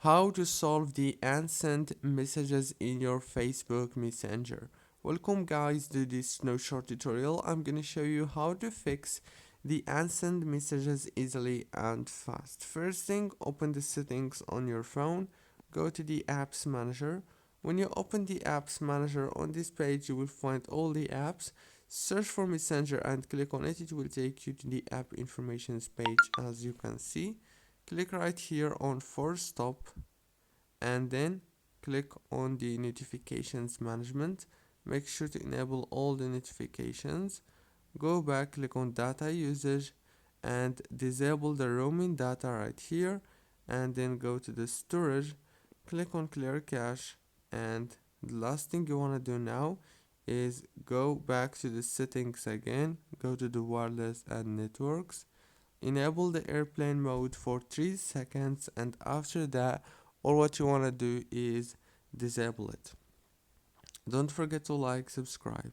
How to solve the unsend messages in your Facebook Messenger. Welcome guys to this no short tutorial. I'm gonna show you how to fix the unsend messages easily and fast. First thing, open the settings on your phone, go to the apps manager. When you open the apps manager on this page, you will find all the apps. Search for Messenger and click on it. It will take you to the app information page. As you can see, click right here on force stop and then click on the notifications management. Make sure to enable all the notifications. Go back, click on data usage and disable the roaming data right here, and then go to the storage, click on clear cache, and the last thing you want to do now is go back to the settings again, go to the wireless and networks, enable the airplane mode for 3 seconds, and after that all what you want to do is disable it. Don't forget to like, subscribe.